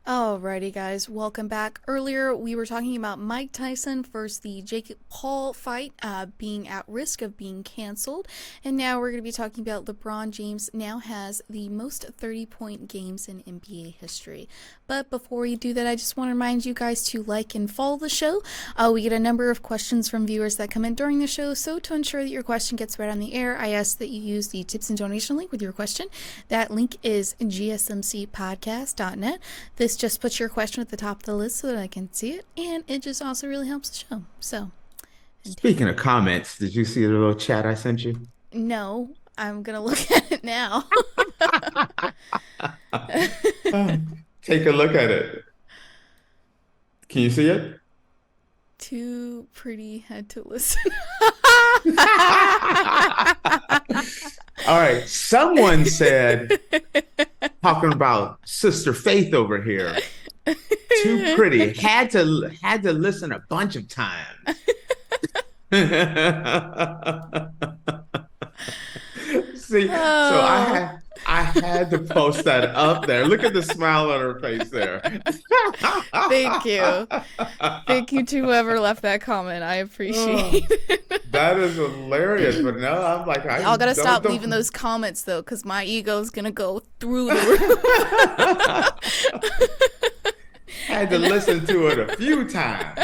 Alrighty, guys, welcome back. Earlier, we were talking about Mike Tyson versus the Jake Paul fight being at risk of being canceled. And now we're going to be talking about LeBron James now has the most 30-point games in NBA history. But before we do that, I just want to remind you guys to like and follow the show. We get a number of questions from viewers that come in during the show. So to ensure that your question gets read on the air, I ask that you use the tips and donation link with your question. That link is GSMCPodcast.net. This just puts your question at the top of the list so that I can see it, and it just also really helps the show. So, Speaking of comments, did you see the little chat I sent you? no, I'm gonna look at it now. Take a look at it. Can you see it? Too pretty head to listen. All right. Someone said, talking about Sister Faith over here, too pretty. Had to listen a bunch of times. See, so I had to post that up there. Look at the smile on her face there. Thank you. Thank you to whoever left that comment. I appreciate it. That is hilarious. But no, I'm like, Y'all gotta stop leaving those comments though, because my ego's gonna go through the roof. Had to listen to it a few times.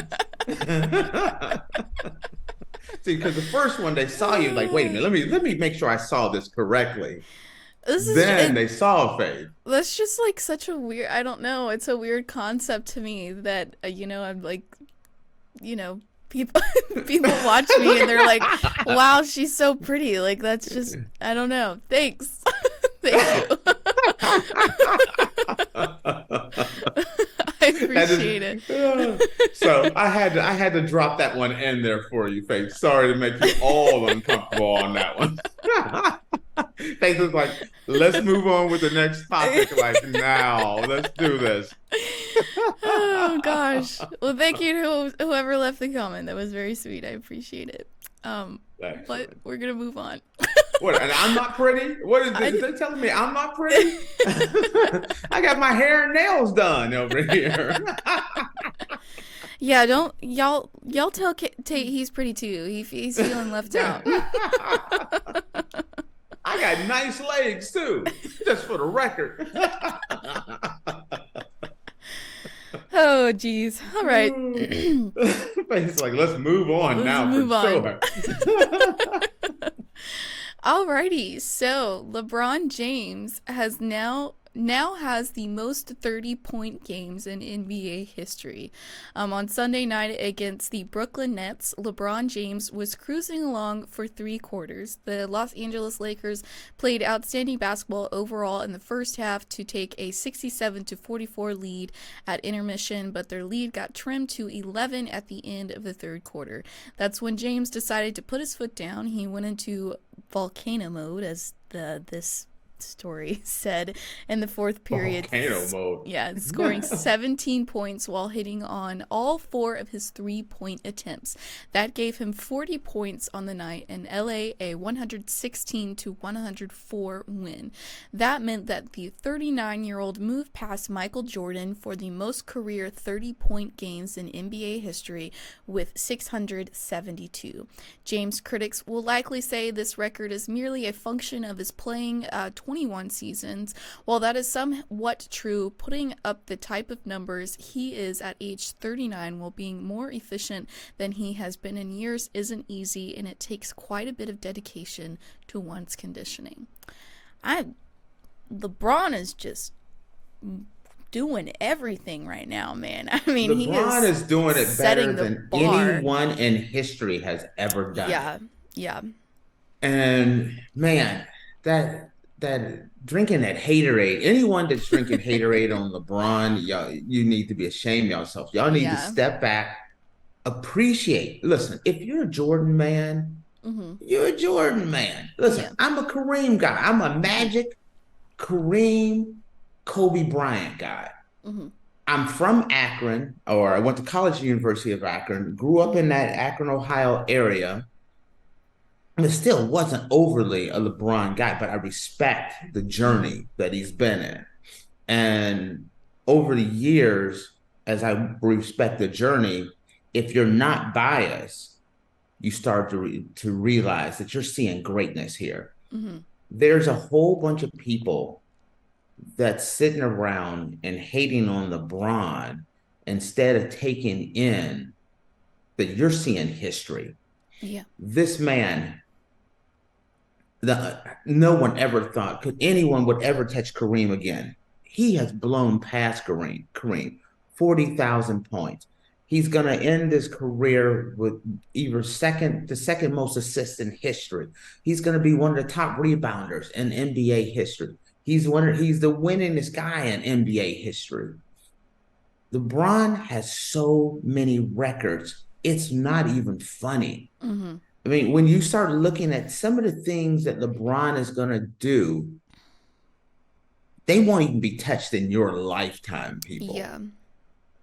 See, because the first one they saw you like, wait a minute, let me make sure I saw this correctly. Then they saw Faith. That's just like such a weird. I don't know. It's a weird concept to me that I'm like, people people watch me and they're like, wow, she's so pretty. Like that's just I don't know. Thanks. Thank you. I appreciate it. So I had to drop that one in there for you, Faith. Sorry to make you all uncomfortable on that one. Faith was like, let's move on with the next topic. Like now, let's do this. Oh gosh. Well, thank you to whoever left the comment. That was very sweet. I appreciate it. But we're gonna move on. What? And I'm not pretty? What is this? They telling me I'm not pretty? I got my hair and nails done over here. Yeah, don't y'all tell Tate he's pretty too. He's feeling left out. I got nice legs too, just for the record. Oh, geez. All right. It's like, let's move on Sure. Alrighty. So LeBron James has now has the most 30-point games in NBA history. On Sunday night against the Brooklyn Nets, LeBron James was cruising along for 3 quarters. The Los Angeles Lakers played outstanding basketball overall in the first half to take a 67-44 lead at intermission, but their lead got trimmed to 11 at the end of the third quarter. That's when James decided to put his foot down. He went into volcano mode, as this story said, in the fourth period. Volcano mode. Yeah, scoring 17 points while hitting on all 4 of his 3-point attempts. That gave him 40 points on the night and LA a 116-104 win. That meant that the 39-year-old moved past Michael Jordan for the most career 30-point games in NBA history with 672. James critics will likely say this record is merely a function of his playing 21 seasons. While that is somewhat true, putting up the type of numbers he is at age 39 while being more efficient than he has been in years isn't easy, and it takes quite a bit of dedication to one's conditioning. LeBron is just doing everything right now, man. I mean, LeBron is doing it better than anyone in history has ever done. Yeah. And man, that drinking that haterade, anyone that's drinking haterade on LeBron, y'all, you need to be ashamed of yourself. Y'all need to step back, appreciate. Listen, if you're a Jordan man, you're a Jordan man. Listen, I'm a Kareem guy. I'm a Magic, Kareem, Kobe Bryant guy. I'm from Akron, or I went to college, University of Akron, grew up in that Akron, Ohio area. It still wasn't overly a LeBron guy, but I respect the journey that he's been in. And over the years, as I respect the journey, if you're not biased, you start to realize that you're seeing greatness here. Mm-hmm. There's a whole bunch of people that's sitting around and hating on LeBron instead of taking in that you're seeing history. Yeah. This man, no one ever thought could anyone would ever touch Kareem again. He has blown past Kareem, 40,000 points. He's going to end his career with either the second most assists in history. He's going to be one of the top rebounders in NBA history. He's the winningest guy in NBA history. LeBron has so many records. It's not even funny. Mm-hmm. I mean, when you start looking at some of the things that LeBron is going to do, they won't even be touched in your lifetime, people. Yeah.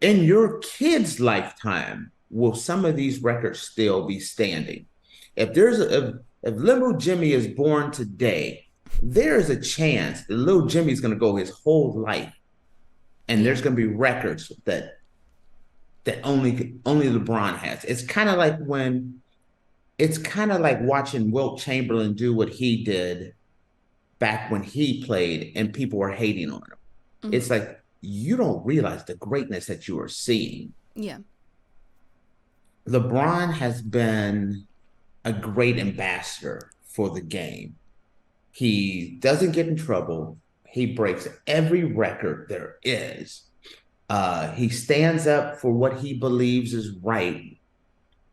In your kid's lifetime, will some of these records still be standing? If little Jimmy is born today, there is a chance that little Jimmy's going to go his whole life, and there's going to be records that only LeBron has. It's kind of like watching Wilt Chamberlain do what he did back when he played and people were hating on him. Mm-hmm. It's like you don't realize the greatness that you are seeing. Yeah. LeBron has been a great ambassador for the game. He doesn't get in trouble. He breaks every record there is. He stands up for what he believes is right.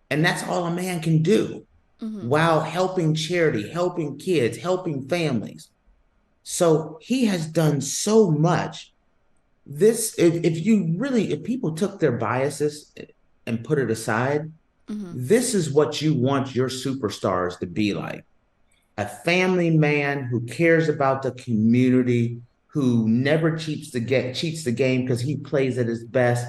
And that's all a man can do, while helping charity, helping kids, helping families. So he has done so much. If people took their biases and put it aside, this is what you want your superstars to be like. A family man who cares about the community, who never cheats the game because he plays at his best,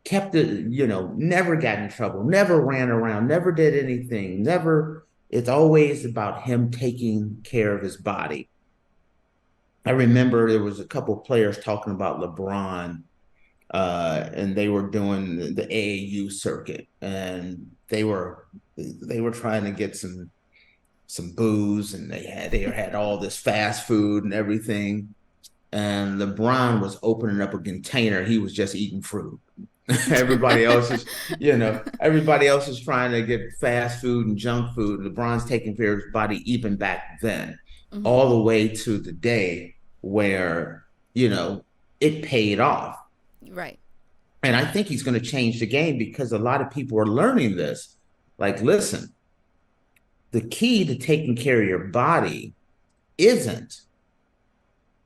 kept it, never got in trouble, never ran around, never did anything, never. It's always about him taking care of his body. I remember there was a couple of players talking about LeBron, and they were doing the AAU circuit, and they were trying to get some booze, and they had all this fast food and everything. And LeBron was opening up a container. He was just eating fruit. everybody else is trying to get fast food and junk food. LeBron's taking care of his body even back then, all the way to the day where, it paid off. Right. And I think he's going to change the game because a lot of people are learning this. Like, listen, the key to taking care of your body isn't,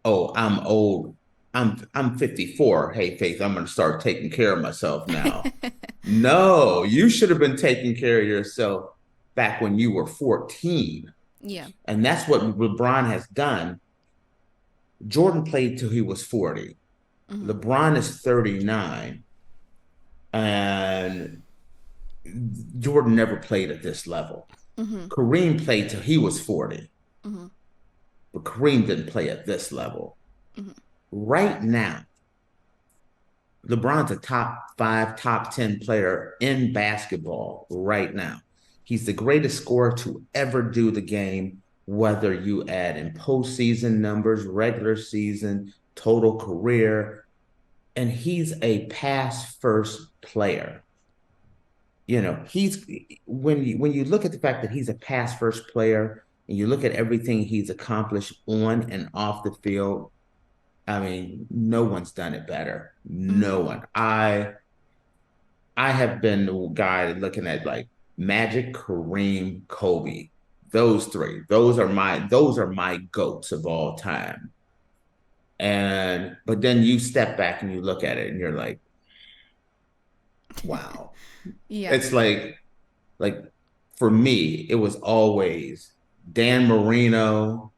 oh, I'm old. I'm 54. Hey, Faith, I'm going to start taking care of myself now. No, you should have been taking care of yourself back when you were 14. Yeah. And that's what LeBron has done. Jordan played till he was 40. LeBron is 39. And Jordan never played at this level. Kareem played till he was 40. But Kareem didn't play at this level. Right now, LeBron's a top 5, top 10 player in basketball right now. He's the greatest scorer to ever do the game, whether you add in postseason numbers, regular season, total career. And he's a pass first player. When you look at the fact that he's a pass first player and you look at everything he's accomplished on and off the field, I mean, no one's done it better. No one. I have been the guy looking at like Magic, Kareem, Kobe. Those three. Those are my GOATs of all time. But then you step back and you look at it and you're like, wow. Yeah. It's like for me, it was always Dan Marino,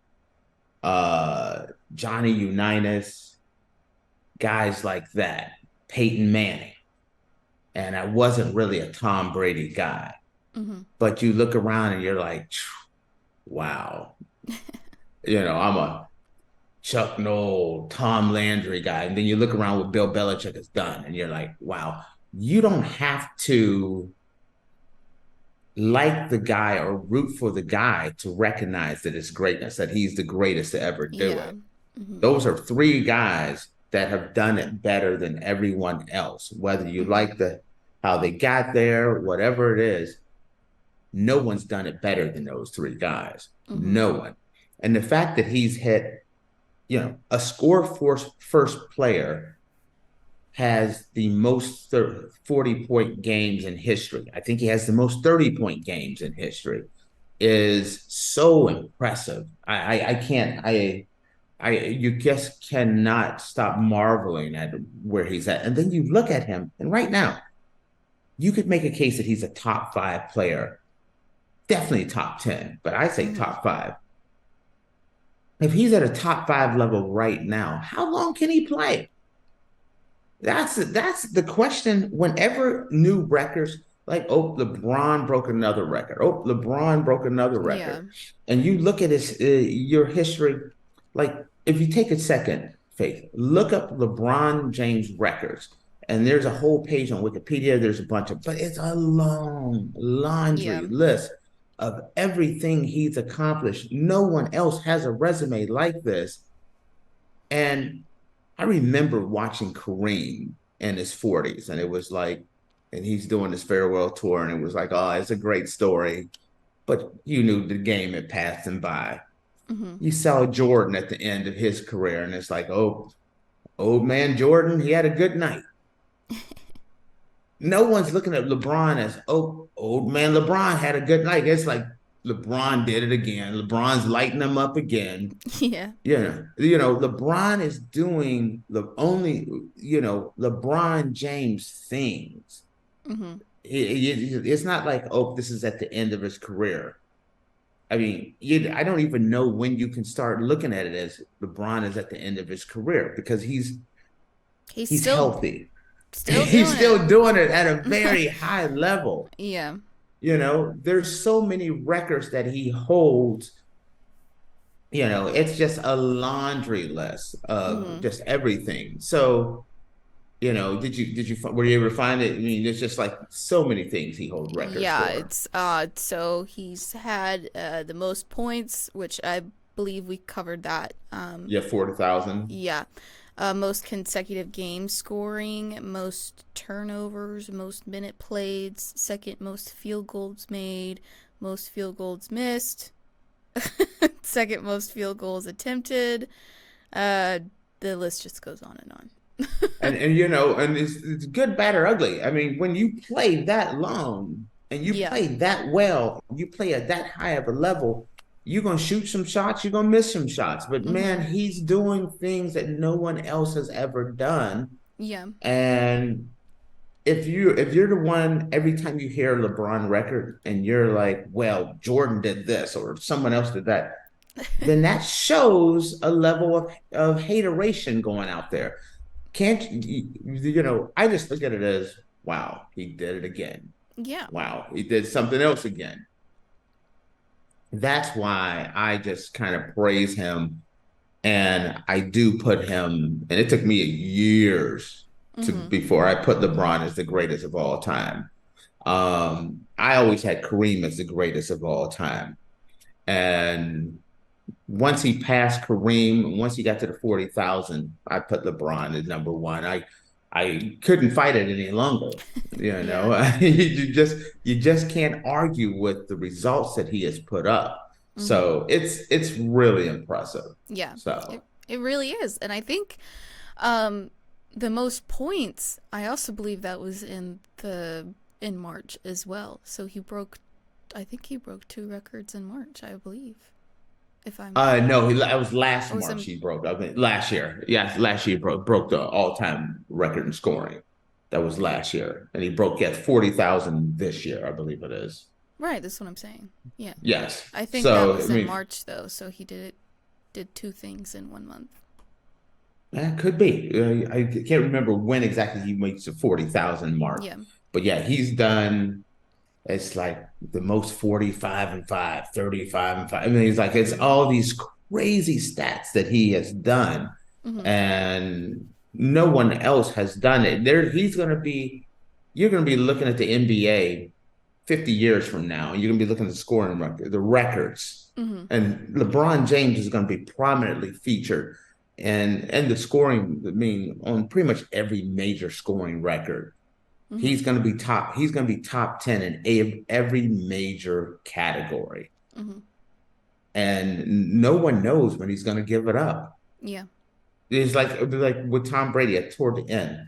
Johnny Unitas, guys like that, Peyton Manning. And I wasn't really a Tom Brady guy. But you look around and you're like, wow. Chuck Noll, Tom Landry guy, and then you look around what Bill Belichick has done, and you're like, wow, you don't have to like the guy or root for the guy to recognize that it's greatness, that he's the greatest to ever do Yeah. it. Hmm. Those are three guys that have done it better than everyone else. Whether you Hmm. like the how they got there, whatever it is, no one's done it better than those three guys. Hmm. No one. And the fact that he's hit, a score force first player has the most 40-point games in history. I think he has the most 30-point games in history. Is so impressive. I can't you just cannot stop marveling at where he's at. And then you look at him, and right now, you could make a case that he's a top five player, definitely top 10, but I say Hmm. top five. If he's at a top five level right now, how long can he play? That's the question. Whenever new records, like, oh, LeBron broke another record. Oh, LeBron broke another Yeah. record. And you look at your history, like if you take a second, Faith, look up LeBron James records. And there's a whole page on Wikipedia. There's a bunch of, but it's a long Yeah. laundry list of everything he's accomplished. No one else has a resume like this. And I remember watching Kareem in his 40s, and it was like, and he's doing this farewell tour, and it was like, oh, it's a great story. But you knew the game had passed him by. Hmm. You saw Jordan at the end of his career, and it's like, oh, old man Jordan, he had a good night. No one's looking at LeBron as, oh, old man LeBron had a good night. It's like LeBron did it again. LeBron's lighting them up again. Yeah. LeBron is doing the only, LeBron James things. Hmm. It's not like, oh, this is at the end of his career. I mean, I don't even know when you can start looking at it as LeBron is at the end of his career because He's he's still healthy. still He's doing still it. doing it at a very high level. Yeah. There's so many records that he holds. It's just a laundry list of Hmm. just everything. So, were you able to find it? I mean, there's just like so many things he holds records Yeah, for. it's so he's had the most points, which I believe we covered that. Yeah, 40,000. Yeah. Most consecutive game scoring, most turnovers, most minute played, second most field goals made, most field goals missed, second most field goals attempted. Uh, the list just goes on and on. And it's good, bad, or ugly. I mean, when you play that long and you Yeah. play that well, you play at that high of a level, you're gonna shoot some shots, you're gonna miss some shots. But man, Mhm. he's doing things that no one else has ever done. Yeah. And if you're the one every time you hear a LeBron record and you're like, well, Jordan did this or someone else did that, then that shows a level of hateration going out there. Can't I just look at it as, wow, he did it again. Yeah. Wow, he did something else again. That's why I just kind of praise him. And I do put him, and it took me years to Mhm. before I put LeBron as the greatest of all time. I always had Kareem as the greatest of all time. And once he passed Kareem, once he got to the 40,000, I put LeBron as number one. I couldn't fight it any longer. Yeah. You just can't argue with the results that he has put up. Mhm. So it's really impressive. Yeah. It So it really is. And I think um the most points, I also believe that was in March as well. So I think he broke two records in March, I believe. If I'm no, it was last or was March in he broke. I mean, last year. Yes, last year broke the all-time record in scoring. That was last year. And he broke, yeah, 40,000 this year, I believe it is. right, that's what I'm saying. Yeah. Yes. I think that So, I was in mean, March though, so he did two things in 1 month. that could be. I can't remember when exactly he makes the 40,000 mark. Yeah. But yeah, he's done, it's like the most 45 and 5, 35 and 5. I mean, it's like, it's all these crazy stats that he has done, Mm-hmm. and no one else has done it. You're going to be looking at the NBA 50 years from now, and you're going to be looking at the scoring record, the records, Mm-hmm. and LeBron James is going to be prominently featured and the scoring, I mean, on pretty much every major scoring record. Mm-hmm. He's going to be top 10 in every major category. Mm-hmm. And no one knows when he's going to give it up. Yeah. It'd be like with Tom Brady toward the end.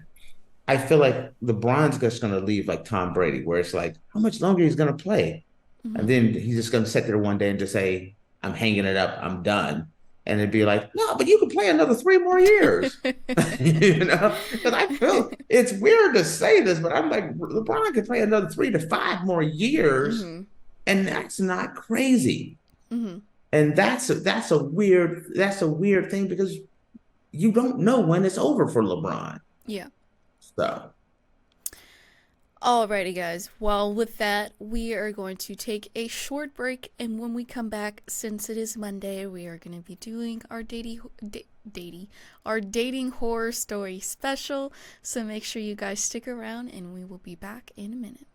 I feel like LeBron's just going to leave like Tom Brady, where it's like, how much longer he's going to play? Mm-hmm. And then he's just going to sit there one day and just say, I'm hanging it up. I'm done. And it'd be like, no, but you can play another 3 more years. Because I feel it's weird to say this, but I'm like, LeBron could play another 3 to 5 more years. Mm-hmm. And that's not crazy. Mm-hmm. And that's a weird thing because you don't know when it's over for LeBron. Yeah. So Alrighty, guys. Well, with that, we are going to take a short break, and when we come back, since it is Monday, we are going to be doing our dating horror story special. So make sure you guys stick around, and we will be back in a minute.